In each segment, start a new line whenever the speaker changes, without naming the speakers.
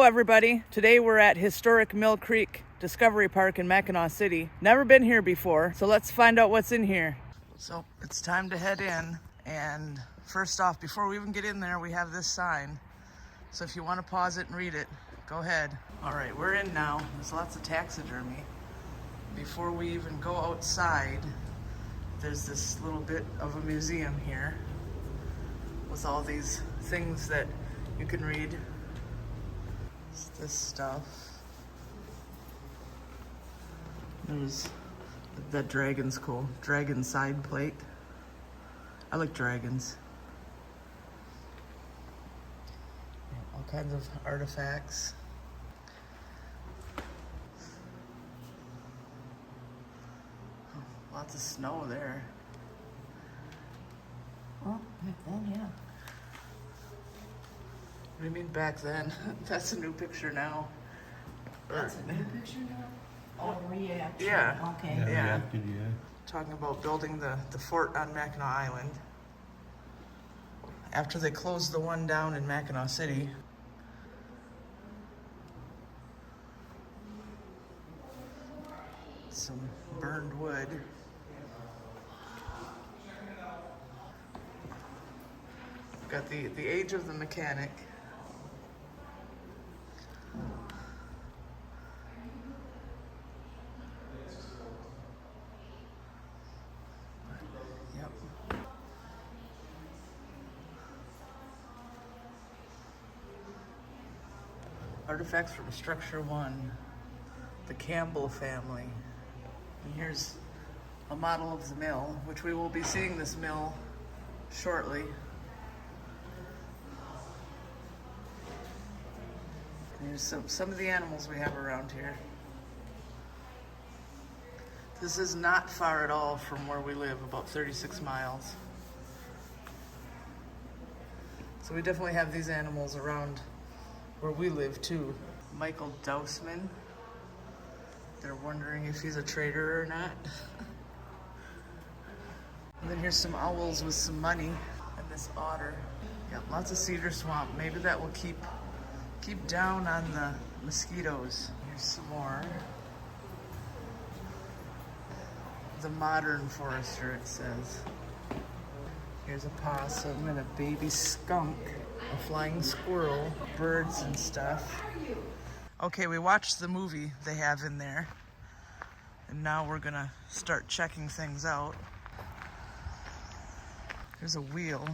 everybody. Today we're at historic Mill Creek Discovery Park in Mackinaw City. Never been here before, so let's find out what's in here. So it's time to head in, and first off, before we even get in there, we have this sign. So if you want to pause it and read it, go ahead. All right, we're in now. There's lots of taxidermy. Before we even go outside, there's this little bit of a museum here with all these things that you can read. It's this stuff. There's that dragon's cool. Dragon side plate. I like dragons. All kinds of artifacts. Oh, lots of snow there.
Well, back then, yeah.
What do you mean back then? That's a new picture now.
That's a new picture now? Oh, reaction.
Yeah.
Okay.
Yeah. Talking about building the fort on Mackinac Island. After they closed the one down in Mackinaw City. Some burned wood. Got the age of the mechanic. Yep. Artifacts from Structure 1, the Campbell family. And here's a model of the mill, which we will be seeing this mill shortly. Here's some of the animals we have around here. This is not far at all from where we live, about 36 miles. So we definitely have these animals around where we live too. Michael Dousman. They're wondering if he's a traitor or not. And then here's some owls with some money and this otter. Got lots of cedar swamp. Maybe that will keep down on the mosquitoes. Here's some more. The modern forester, it says. Here's a possum and a baby skunk, a flying squirrel, birds and stuff. Okay, we watched the movie they have in there, and now we're gonna start checking things out. There's a wheel.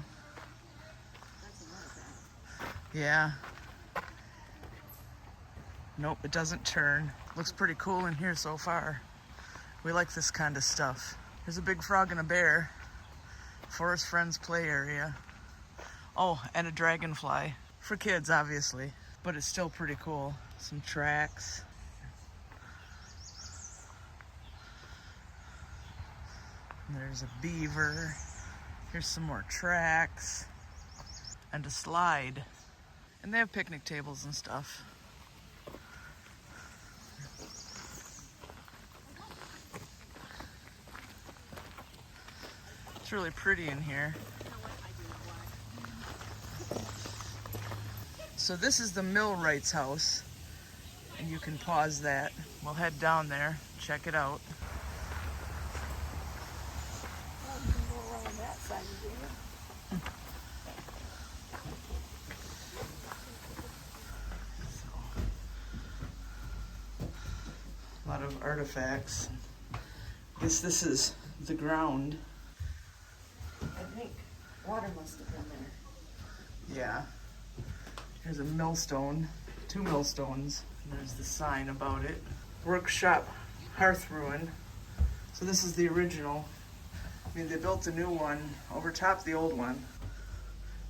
Yeah. Nope, it doesn't turn. Looks pretty cool in here so far. We like this kind of stuff. There's a big frog and a bear. Forest Friends play area. Oh, and a dragonfly. For kids, obviously, but it's still pretty cool. Some tracks. And there's a beaver. Here's some more tracks. And a slide. And they have picnic tables and stuff. It's really pretty in here. So this is the millwright's house, and you can pause that. We'll head down there, check it out.
Well, you can go around that side of it.
A lot of artifacts. This is the ground.
I think water must have been there.
Yeah. Here's a millstone, 2 millstones. And there's the sign about it. Workshop hearth ruin. So this is the original. I mean, they built a new one over top of the old one.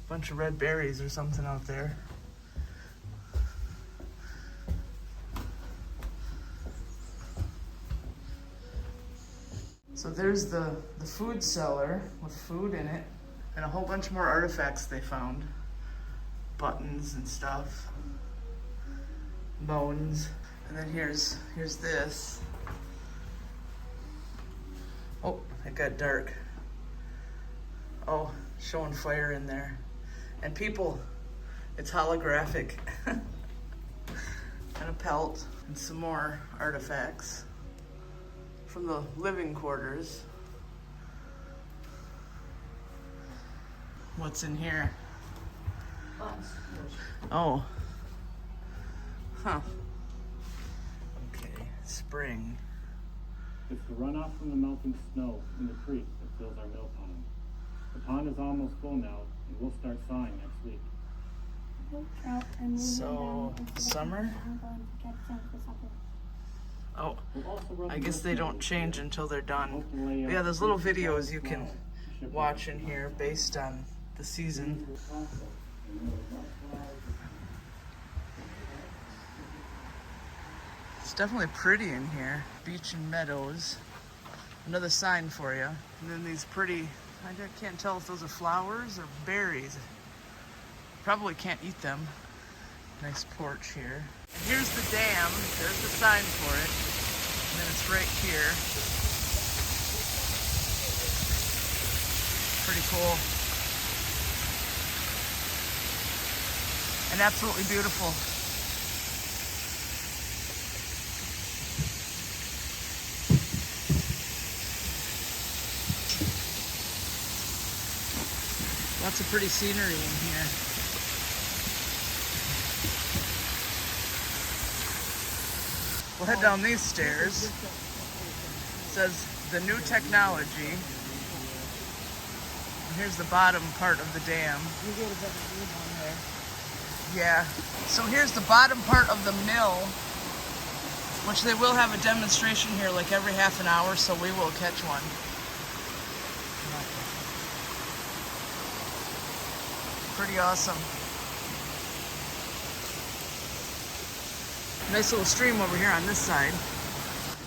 Bunch of red berries or something out there. So there's the food cellar with food in it, and a whole bunch more artifacts they found. Buttons and stuff. Bones. And then here's this. Oh, it got dark. Oh, showing fire in there. And people, it's holographic. pelt and some more artifacts from the living quarters. What's in here? Oh. Huh. Okay, spring.
It's the runoff from the melting snow in the creek that fills our mill pond. The pond is almost full now, and we'll start sawing next week.
So, summer? Oh, I guess they don't change until they're done. Yeah, there's little videos you can watch in here based on the season. It's definitely pretty in here. Beach and meadows. Another sign for you. And then these pretty, I can't tell if those are flowers or berries. Probably can't eat them. Nice porch here. Here's the dam. There's the sign for it. And then it's right here. Pretty cool. And absolutely beautiful. Lots of pretty scenery in here. We'll head down these stairs. It says the new technology. And here's the bottom part of the dam.
You get a better view on there.
Yeah. So here's the bottom part of the mill, which they will have a demonstration here like every half an hour, so we will catch one. Pretty awesome. Nice little stream over here on this side.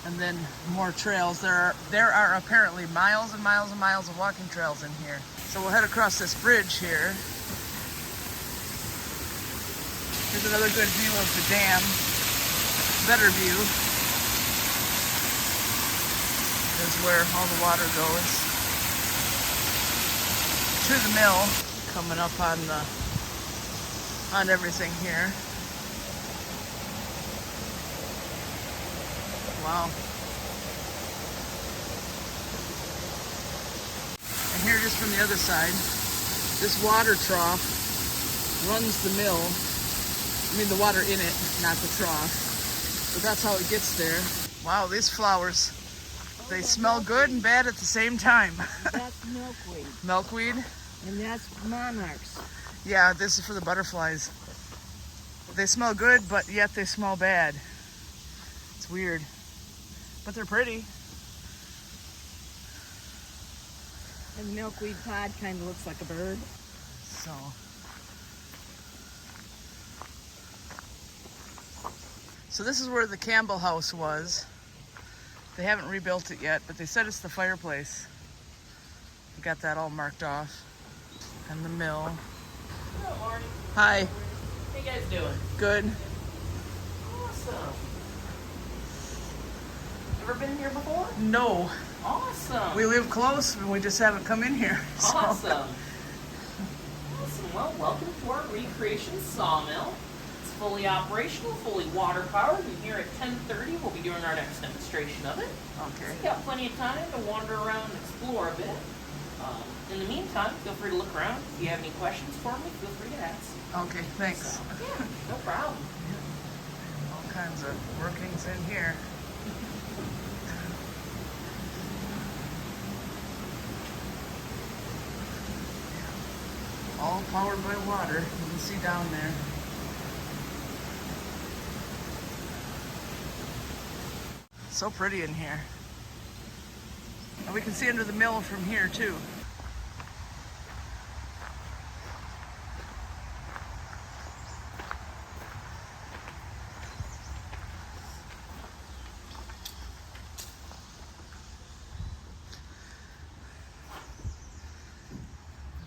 And then more trails. There are apparently miles and miles and miles of walking trails in here. So we'll head across this bridge here. Here's another good view of the dam. Better view. Is where all the water goes to the mill. Coming up on everything here. Wow. And here just from the other side, this water trough runs the mill. I mean the water in it, not the trough. But that's how it gets there. Wow, these flowers, they smell good and bad at the same time.
That's milkweed.
Milkweed?
And that's monarchs.
Yeah, this is for the butterflies. They smell good, but yet they smell bad. It's weird. But they're pretty.
And milkweed pod kind of looks like a bird.
So this is where the Campbell house was. They haven't rebuilt it yet, but they said it's the fireplace. We got that all marked off. And the mill.
Good morning.
Hi.
How you guys doing?
Good.
Awesome. Ever been here before?
No.
Awesome.
We live close, and we just haven't come in here. So.
Awesome. Awesome. Well, welcome to our recreation sawmill. It's fully operational, fully water powered, and here at 10:30 we'll be doing our next demonstration of it.
Okay.
We've got plenty of time to wander around and explore a bit. In the meantime, feel free to look around. If you have any questions for me, feel free to ask.
Okay, thanks.
So, yeah, no problem.
All kinds of workings in here. All powered by water. You can see down there. So pretty in here. And we can see under the mill from here too.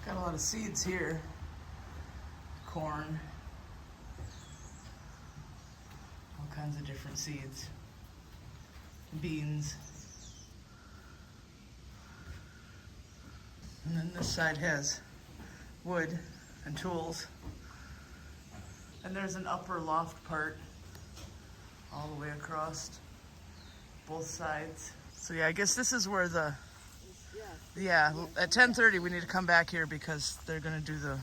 Got a lot of seeds here. Corn. All kinds of different seeds. Beans. And then this side has wood and tools. And there's an upper loft part all the way across both sides. So yeah, I guess this is where the, yeah, at 10:30 we need to come back here because they're gonna do the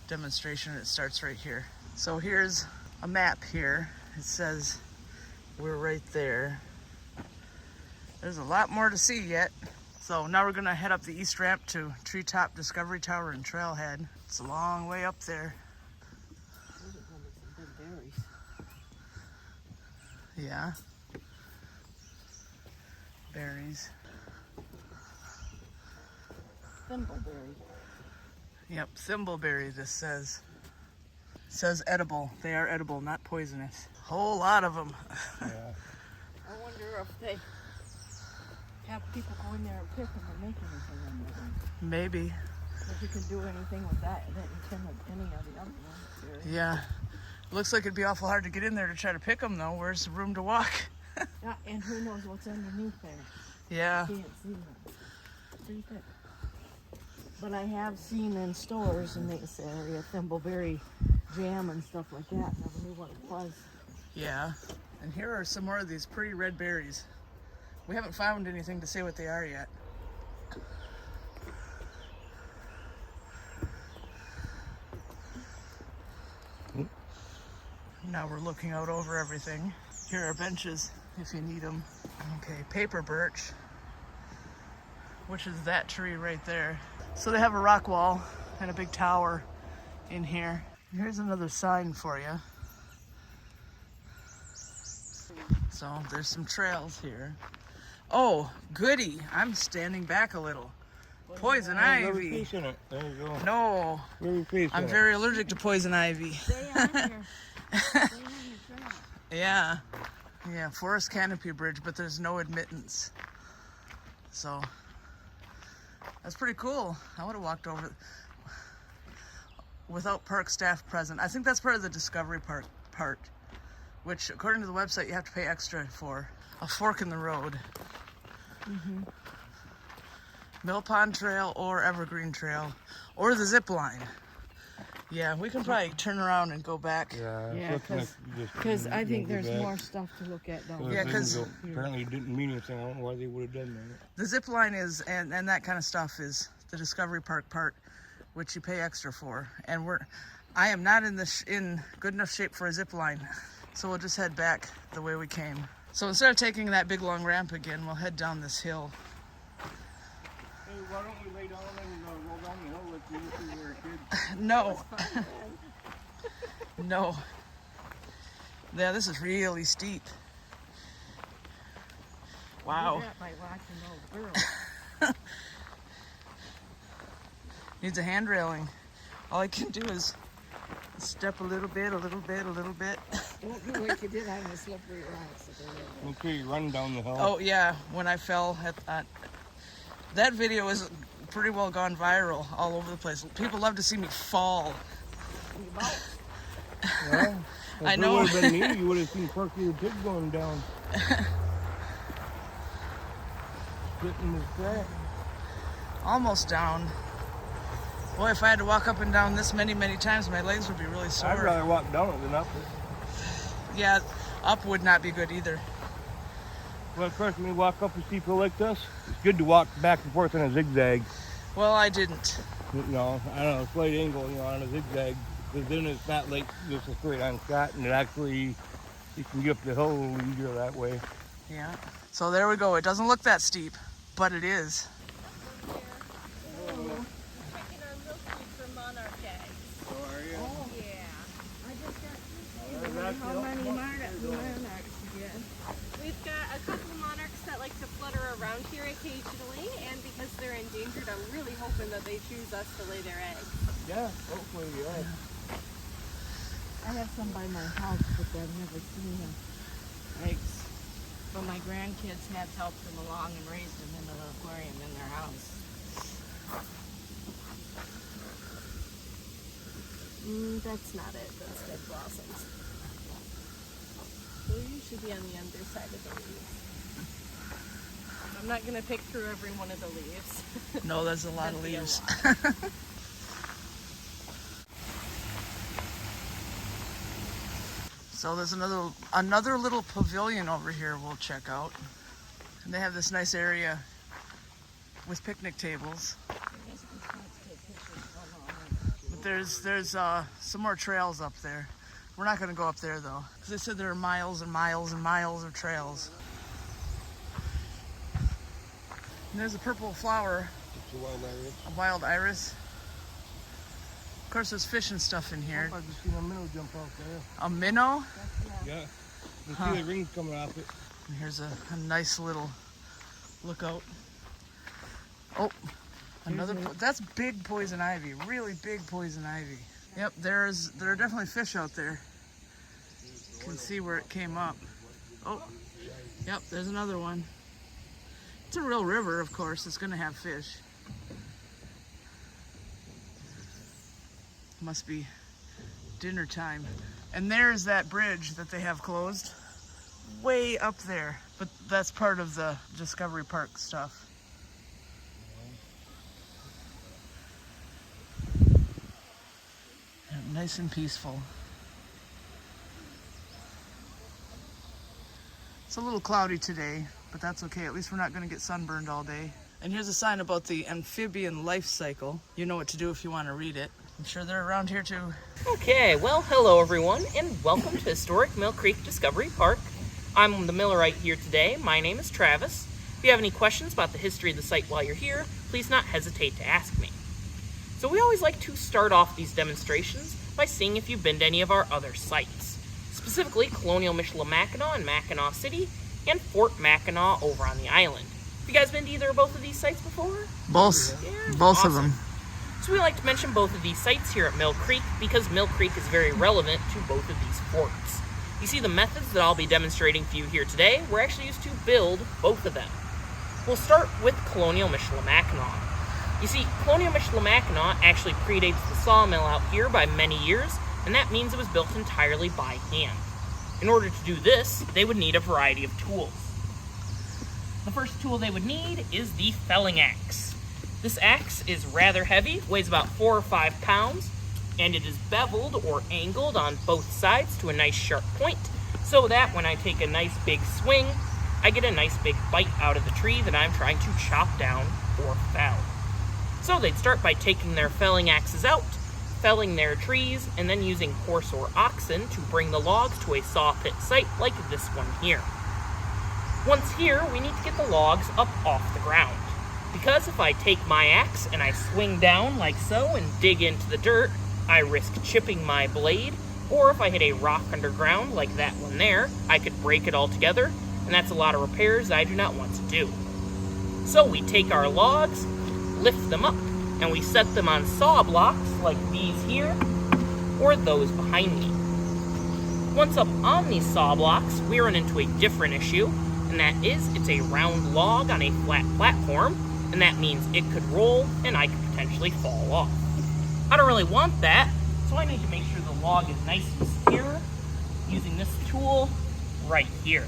demonstration. It starts right here. So here's a map here. It says we're right there. There's a lot more to see yet. So now we're gonna head up the east ramp to Treetop, Discovery Tower, and Trailhead. It's a long way up there.
Those are gonna be some good berries.
Yeah. Berries.
Thimbleberry.
Yep, thimbleberry, this says. It says edible. They are edible, not poisonous. Whole lot of them.
I wonder if they have people go in there and pick them and make anything on them.
Maybe.
If you can do anything with that, then you can with any of the other ones.
Yeah. Looks like it'd be awful hard to get in there to try to pick them, though. Where's the room to walk?
Yeah, and who knows what's underneath there.
Yeah.
You can't see them. Pretty thick. But I have seen in stores in this area thimbleberry jam and stuff like that. Never knew what it was.
Yeah. And here are some more of these pretty red berries. We haven't found anything to say what they are yet. Now we're looking out over everything. Here are benches if you need them. Okay, paper birch, which is that tree right there. So they have a rock wall and a big tower in here. Here's another sign for you. So there's some trails here. Oh, goody. I'm standing back a little. Poison ivy.
There you go.
No, I'm very allergic to poison ivy.
Stay on here. Stay on your trail.
Yeah. Yeah, forest canopy bridge, but there's no admittance. So that's pretty cool. I would have walked over without park staff present. I think that's part of the Discovery Park part, which according to the website you have to pay extra for. A fork in the road.
Mm-hmm.
Mill Pond Trail or Evergreen Trail or the zip line. Yeah, we can probably turn around and go back.
Yeah, because I think there's more stuff to look at down
Yeah,
there.
'cause
apparently it didn't mean anything. I don't know why they would have done that.
The zip line is, and that kind of stuff is the Discovery Park part, which you pay extra for. And I am not in good enough shape for a zip line, so we'll just head back the way we came. So instead of taking that big long ramp again, we'll head down this hill.
Hey, why don't we lay down and roll down the hill like we used to when we were kids?
No. No. Yeah, this is really steep. Wow.
Do that by watching those girls.
Needs a hand railing. All I can do is step a little bit, a little bit, a little bit.
Don't do what you did on the slippery rocks.
Okay, run down the hill.
Oh yeah, when I fell at that video is pretty well gone viral all over the place. People love to see me fall.
Well, if
I
it
know.
would have been me, you would have seen Porky the Pig going down. Getting the track.
Almost down. Boy, if I had to walk up and down this many times, my legs would be really sore.
I'd rather walk down it than up it.
Yeah, up would not be good either.
Well, of course, when you walk up a steep hill like this, it's good to walk back and forth on a zigzag.
Well, I didn't.
You know, I don't know, slight angle, you know, on a zigzag. Because then it's not like just a straight on shot, and it actually, you can get up the hill a little easier that way.
Yeah. So there we go. It doesn't look that steep, but it is.
Checking our milk feed for monarch eggs.
So are you?
Yeah.
I just got how many monarchs you get.
We've got a couple of monarchs that like to flutter around here occasionally, and because they're endangered, I'm really hoping that they choose us to lay their eggs.
Yeah, hopefully, yeah.
I have some by my house, but I've never seen them. Eggs. But my grandkids have helped them along and raised them in an aquarium in their house.
That's not it. That's dead blossoms. So you should be on the underside of the leaves. I'm not going to pick through every one of the leaves.
No, that's a lot of
That'd be a
leaves. So there's another little pavilion over here we'll check out. And they have this nice area with picnic tables. But there's some more trails up there. We're not going to go up there though, because they said there are miles and miles and miles of trails. And there's a purple flower.
It's a wild iris.
A wild iris. Of course, there's fish and stuff in here.
I just seen a minnow jump out there.
A minnow?
Yeah. You see the rings coming off it.
And here's a nice little lookout. Oh, another. That's big poison ivy. Really big poison ivy. Yep, there are definitely fish out there. You can see where it came up. Oh, yep, there's another one. It's a real river, of course. It's going to have fish. Must be dinner time. And there's that bridge that they have closed. Way up there. But that's part of the Discovery Park stuff. Nice and peaceful. It's a little cloudy today, but that's okay. At least we're not going to get sunburned all day. And here's a sign about the amphibian life cycle. You know what to do if you want to read it. I'm sure they're around here too.
Okay, well, hello everyone, and welcome to Historic Mill Creek Discovery Park. I'm the Millerite here today. My name is Travis. If you have any questions about the history of the site while you're here, please not hesitate to ask me. So we always like to start off these demonstrations by seeing if you've been to any of our other sites, specifically Colonial Michilimackinac in Mackinaw City and Fort Mackinac over on the island. Have you guys been to either or both of these sites before?
Both.
Yeah,
Both
awesome.
of them.
So we like to mention both of these sites here at Mill Creek because Mill Creek is very relevant to both of these forts. You see, the methods that I'll be demonstrating for you here today were actually used to build both of them. We'll start with Colonial Michilimackinac. You see, Colonial Michilimackinac actually predates the sawmill out here by many years, and that means it was built entirely by hand. In order to do this, they would need a variety of tools. The first tool they would need is the felling axe. This axe is rather heavy, weighs about 4 or 5 pounds, and it is beveled or angled on both sides to a nice sharp point, so that when I take a nice big swing, I get a nice big bite out of the tree that I'm trying to chop down or fell. So they'd start by taking their felling axes out, felling their trees, and then using horse or oxen to bring the logs to a saw pit site like this one here. Once here, we need to get the logs up off the ground, because if I take my axe and I swing down like so and dig into the dirt, I risk chipping my blade, or if I hit a rock underground like that one there, I could break it all together, and that's a lot of repairs I do not want to do. So we take our logs, lift them up, and we set them on saw blocks like these here, or those behind me. Once up on these saw blocks, we run into a different issue, and that is it's a round log on a flat platform, and that means it could roll and I could potentially fall off. I don't really want that, so I need to make sure the log is nice and secure using this tool right here.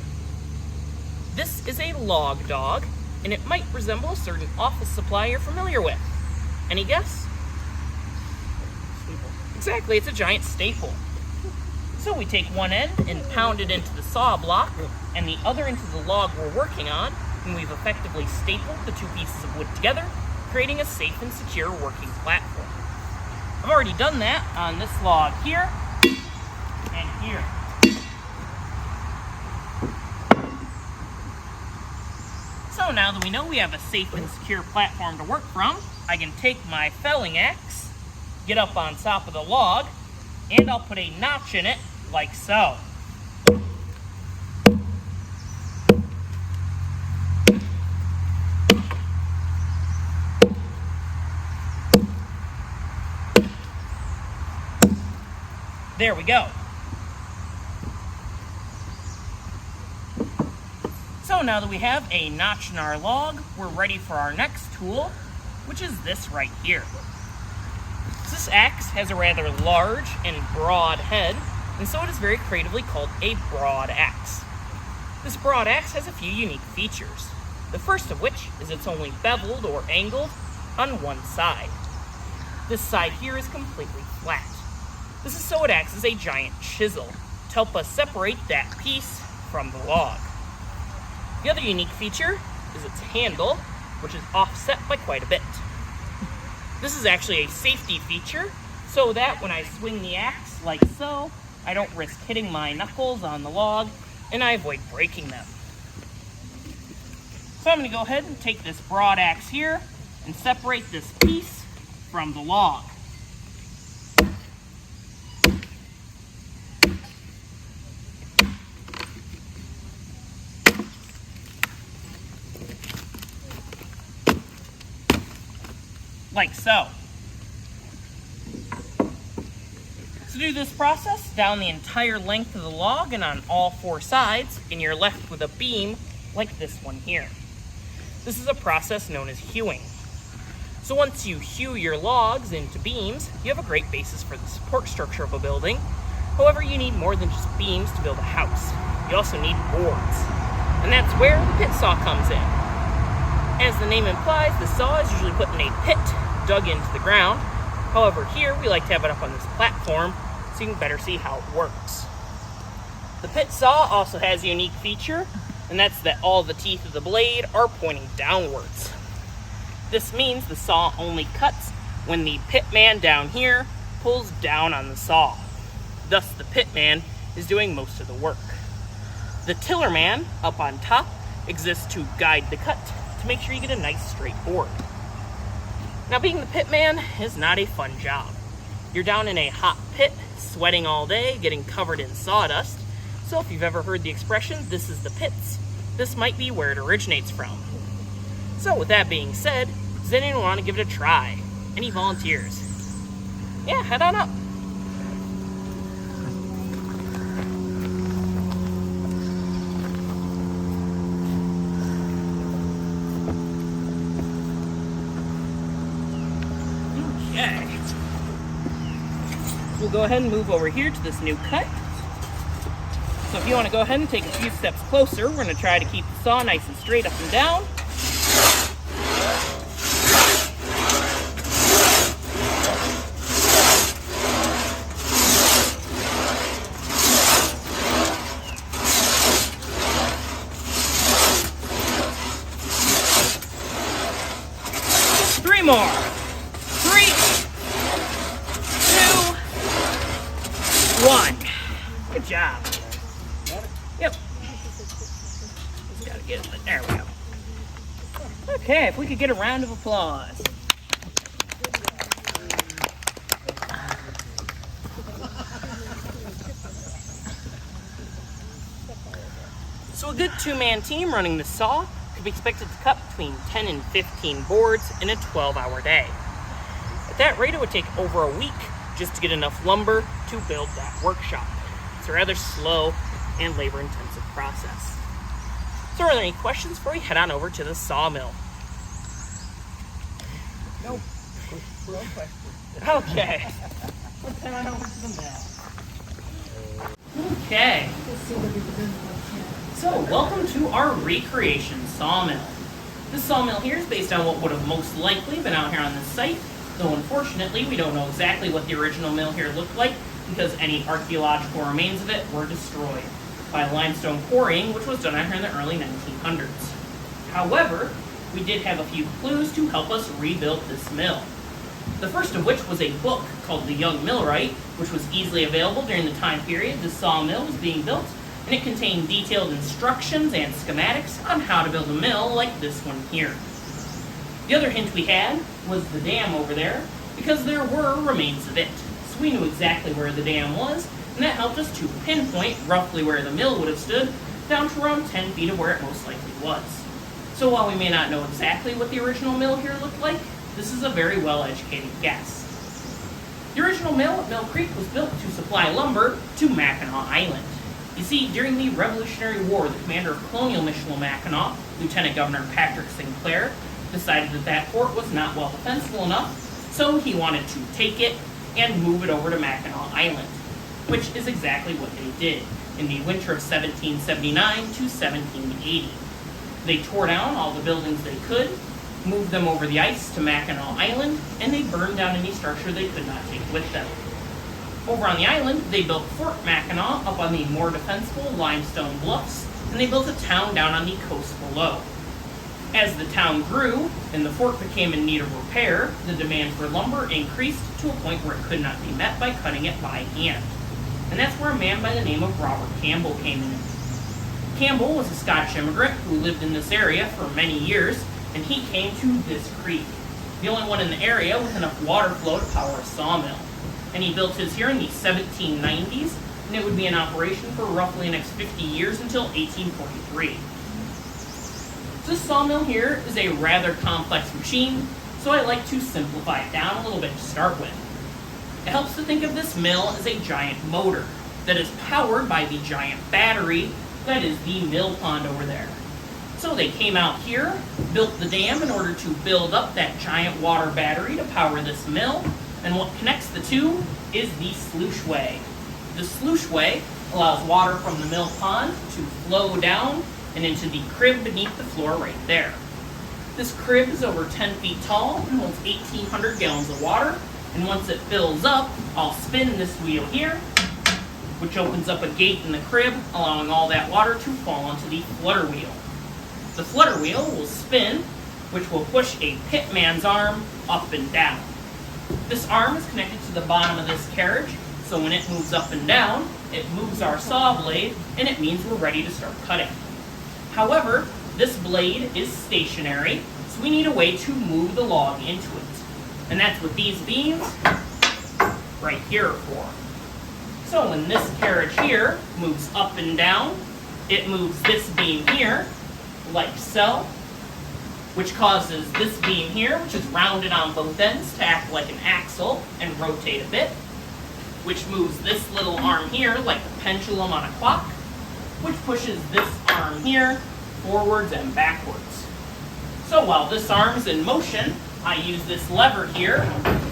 This is a log dog, and it might resemble a certain office supply you're familiar with. Any guess? Staple. Exactly, it's a giant staple. So we take one end and pound it into the saw block, and the other into the log we're working on, and we've effectively stapled the two pieces of wood together, creating a safe and secure working platform. I've already done that on this log here and here. So now that we know we have a safe and secure platform to work from, I can take my felling axe, get up on top of the log, and I'll put a notch in it like so. There we go. So now that we have a notch in our log, we're ready for our next tool, which is this right here. This axe has a rather large and broad head, and so it is very creatively called a broad axe. This broad axe has a few unique features, the first of which is it's only beveled or angled on one side. This side here is completely flat. This is so it acts as a giant chisel, help us separate that piece from the log. The other unique feature is its handle, which is offset by quite a bit. This is actually a safety feature, so that when I swing the axe like so, I don't risk hitting my knuckles on the log, and I avoid breaking them. So I'm going to go ahead and take this broad axe here and separate this piece from the log. Like so. To do this process down the entire length of the log and on all four sides, and you're left with a beam like this one here. This is a process known as hewing. So once you hew your logs into beams, you have a great basis for the support structure of a building. However, you need more than just beams to build a house. You also need boards. And that's where the pit saw comes in. As the name implies, the saw is usually put in a pit dug into the ground. However, here we like to have it up on this platform so you can better see how it works. The pit saw also has a unique feature, and that's that all the teeth of the blade are pointing downwards. This means the saw only cuts when the pit man down here pulls down on the saw. Thus, the pit man is doing most of the work. The tiller man up on top exists to guide the cut to make sure you get a nice straight board. Now, being the pit man is not a fun job. You're down in a hot pit, sweating all day, getting covered in sawdust. So if you've ever heard the expression, "this is the pits," this might be where it originates from. So with that being said, does anyone want to give it a try? Any volunteers? Yeah, head on up. Okay. We'll go ahead and move over here to this new cut. So if you want to go ahead and take a few steps closer, we're going to try to keep the saw nice and straight up and down. Three more. 3, 2, 1. Good job. Yep. Just gotta get it. There we go. Okay, if we could get a round of applause. So a good two-man team running the saw could be expected to cut between 10 and 15 boards in a 12-hour day. At that rate, it would take over a week just to get enough lumber to build that workshop. It's a rather slow and labor-intensive process. So are there any questions before we head on over to the sawmill?
Nope. No question.
Okay. Let's head on over to the mill. Okay. So, welcome to our recreation sawmill. This sawmill here is based on what would have most likely been out here on this site, though unfortunately we don't know exactly what the original mill here looked like because any archaeological remains of it were destroyed by limestone quarrying, which was done out here in the early 1900s. However, we did have a few clues to help us rebuild this mill. The first of which was a book called The Young Millwright, which was easily available during the time period the sawmill was being built, and it contained detailed instructions and schematics on how to build a mill like this one here. The other hint we had was the dam over there, because there were remains of it. So we knew exactly where the dam was, and that helped us to pinpoint roughly where the mill would have stood, down to around 10 feet of where it most likely was. So while we may not know exactly what the original mill here looked like, this is a very well-educated guess. The original mill at Mill Creek was built to supply lumber to Mackinac Island. You see, during the Revolutionary War, the commander of Colonial Michilimackinac, Lieutenant Governor Patrick Sinclair, decided that that fort was not well defensible enough, so he wanted to take it and move it over to Mackinac Island, which is exactly what they did in the winter of 1779 to 1780. They tore down all the buildings they could, moved them over the ice to Mackinac Island, and they burned down any structure they could not take with them. Over on the island, they built Fort Mackinac up on the more defensible limestone bluffs, and they built a town down on the coast below. As the town grew and the fort became in need of repair, the demand for lumber increased to a point where it could not be met by cutting it by hand. And that's where a man by the name of Robert Campbell came in. Campbell was a Scottish immigrant who lived in this area for many years, and he came to this creek, the only one in the area with enough water flow to power a sawmill. And he built his here in the 1790s, and it would be in operation for roughly the next 50 years until 1843. This sawmill here is a rather complex machine, so I like to simplify it down a little bit to start with. It helps to think of this mill as a giant motor that is powered by the giant battery that is the mill pond over there. So they came out here, built the dam in order to build up that giant water battery to power this mill, and what connects the two is the sluiceway. The sluiceway allows water from the mill pond to flow down and into the crib beneath the floor right there. This crib is over 10 feet tall and holds 1,800 gallons of water, and once it fills up, I'll spin this wheel here, which opens up a gate in the crib, allowing all that water to fall onto the flutter wheel. The flutter wheel will spin, which will push a pitman's arm up and down. This arm is connected to the bottom of this carriage, so when it moves up and down, it moves our saw blade, and it means we're ready to start cutting. However, this blade is stationary, so we need a way to move the log into it. And that's what these beams right here are for. So when this carriage here moves up and down, it moves this beam here, like so, which causes this beam here, which is rounded on both ends, to act like an axle and rotate a bit, which moves this little arm here like a pendulum on a clock, which pushes this arm here forwards and backwards. So while this arm is in motion, I use this lever here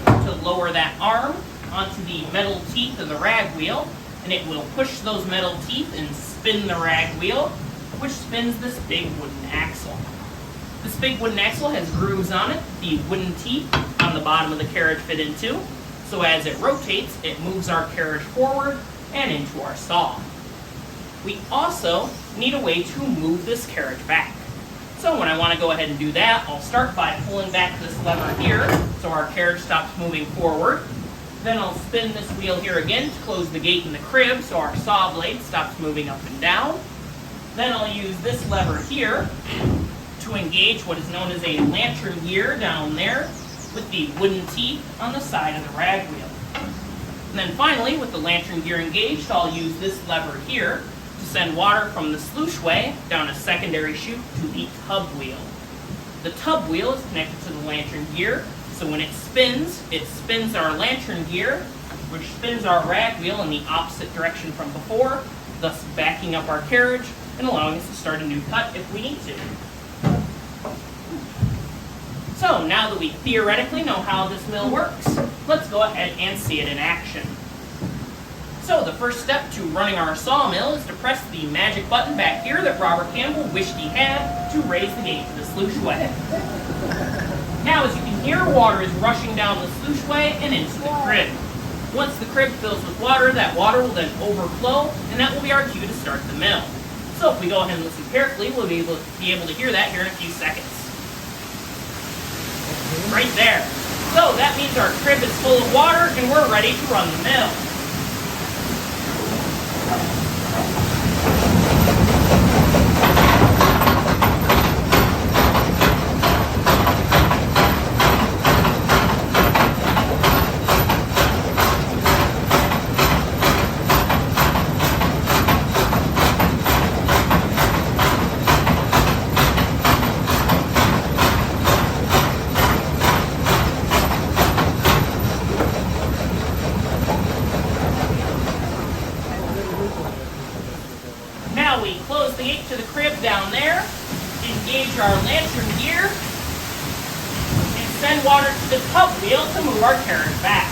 to lower that arm onto the metal teeth of the rag wheel, and it will push those metal teeth and spin the rag wheel, which spins this big wooden axle. This big wooden axle has grooves on it, the wooden teeth on the bottom of the carriage fit into, so as it rotates, it moves our carriage forward and into our saw. We also need a way to move this carriage back. So when I want to go ahead and do that, I'll start by pulling back this lever here so our carriage stops moving forward. Then I'll spin this wheel here again to close the gate in the crib so our saw blade stops moving up and down. Then I'll use this lever here to engage what is known as a lantern gear down there with the wooden teeth on the side of the rag wheel. And then finally, with the lantern gear engaged, I'll use this lever here to send water from the sluiceway down a secondary chute to the tub wheel. The tub wheel is connected to the lantern gear, so when it spins our lantern gear, which spins our rag wheel in the opposite direction from before, thus backing up our carriage and allowing us to start a new cut if we need to. So now that we theoretically know how this mill works, let's go ahead and see it in action. So the first step to running our sawmill is to press the magic button back here that Robert Campbell wished he had to raise the gate to the sluiceway. Now as you can hear, water is rushing down the sluiceway and into the crib. Once the crib fills with water, that water will then overflow, and that will be our cue to start the mill. So if we go ahead and listen carefully, we'll be able to hear that here in a few seconds. Right there. So that means our crib is full of water and we're ready to run the mill. Now we close the gate to the crib down there, engage our lantern gear, and send water to the tub wheel to move our carriage back.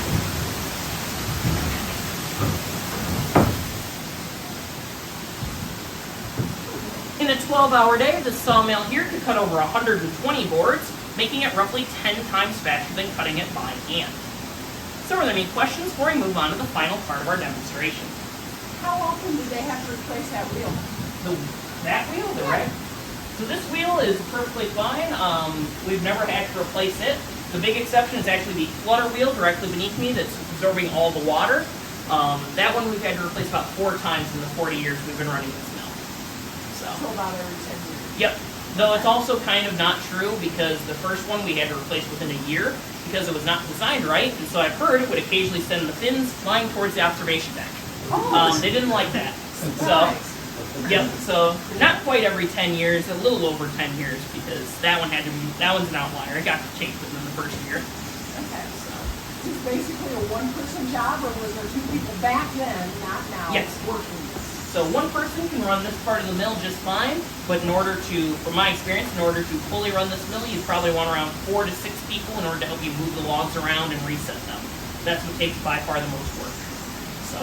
In a 12-hour day, the sawmill here could cut over 120 boards, making it roughly 10 times faster than cutting it by hand. So are there any questions before we move on to the final part of our demonstration?
How often do they have to replace that wheel?
That wheel, the red? So this wheel is perfectly fine. We've never had to replace it. The big exception is actually the flutter wheel directly beneath me that's absorbing all the water. That one we've had to replace about 4 times in the 40 years we've been running this mill.
So about every 10 years.
Yep. Though it's also kind of not true because the first one we had to replace within a year because it was not designed right, and so I've heard it would occasionally send the fins flying towards the observation deck. They didn't like that. So, yep. So not quite every 10 years, a little over 10 years because that one's an outlier. It got changed within the first year.
Okay. So is this basically a one-person job, or was there 2 people back then, not now,
Yes.
working this?
So one person can run this part of the mill just fine, but in order to, from my experience, in order to fully run this mill, you probably want around 4 to 6 people in order to help you move the logs around and reset them. That's what takes by far the most work. So,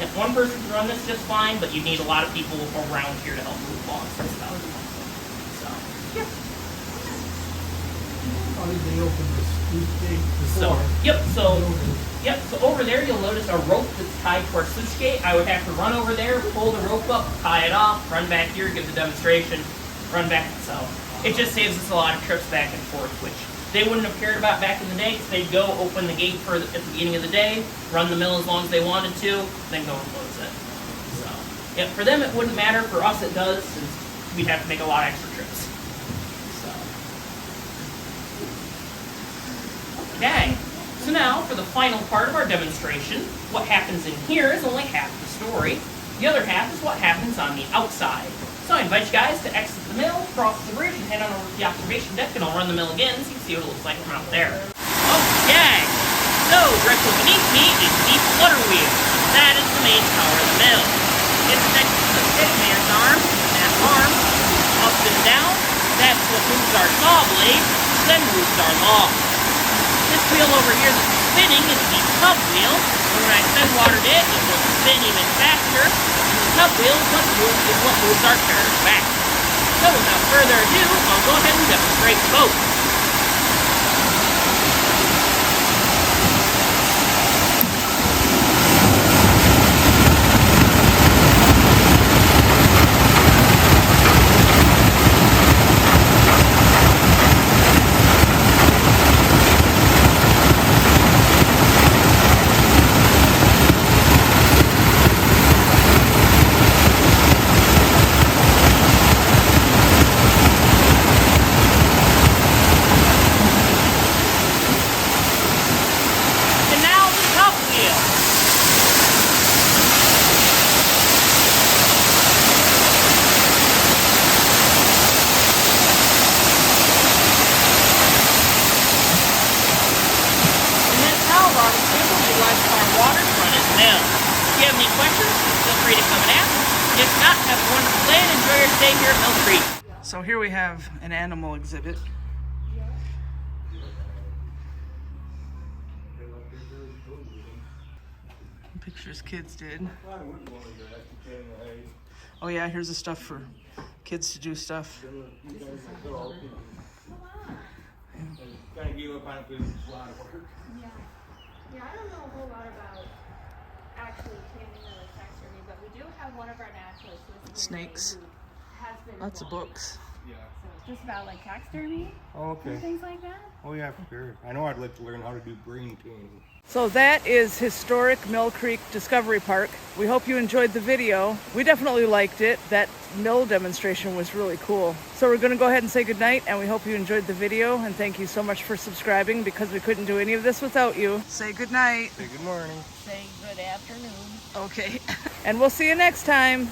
if one person can run this just fine, but you need a lot of people around here to help move logs and stuff. So, yeah.
How did they open this gate before?
So over there you'll notice a rope that's tied to our sluice gate. I would have to run over there, pull the rope up, tie it off, run back here, give the demonstration, run back. So it just saves us a lot of trips back and forth, which they wouldn't have cared about back in the day because they'd go open the gate at the beginning of the day, run the mill as long as they wanted to, then go and close it. So yeah, for them it wouldn't matter. For us it does, since we'd have to make a lot of extra trips. Okay, so now for the final part of our demonstration, what happens in here is only half the story. The other half is what happens on the outside. So I invite you guys to exit the mill, cross the bridge, and head on over to the observation deck, and I'll run the mill again so you can see what it looks like from out there. Okay, so directly beneath me is the flutter wheel. That is the main power of the mill. It's connected to the pit man's arm, and that arm, up and down, that's what moves our saw blade, then moves our log. This wheel over here that's spinning is the tub wheel. And when I send water to it, it will spin even faster. And the tub wheel is what moves our carriage back. So without further ado, I'll go ahead and demonstrate both. If you have any questions, feel free to come and ask. If not, have a wonderful day and enjoy your stay here at Mill Creek.
So here we have an animal exhibit. Pictures kids did. Oh yeah, here's the stuff for kids to do stuff.
Kind of gave up on it because it's a lot of work.
Yeah, I don't know a whole lot about actually taming or taxidermy, but we do have one of our naturalists who
Snakes.
has been
Lots of books.
Yeah.
just about like taxidermy
Oh, okay.
and things like that.
Oh, yeah, for sure. I know I'd like to learn how to do brain taming.
So that is historic Mill Creek Discovery Park. We hope you enjoyed the video. We definitely liked it. That mill demonstration was really cool. So we're going to go ahead and say goodnight, and we hope you enjoyed the video, and thank you so much for subscribing because we couldn't do any of this without you. Say goodnight.
Say good morning.
Say good afternoon.
Okay. And we'll see you next time.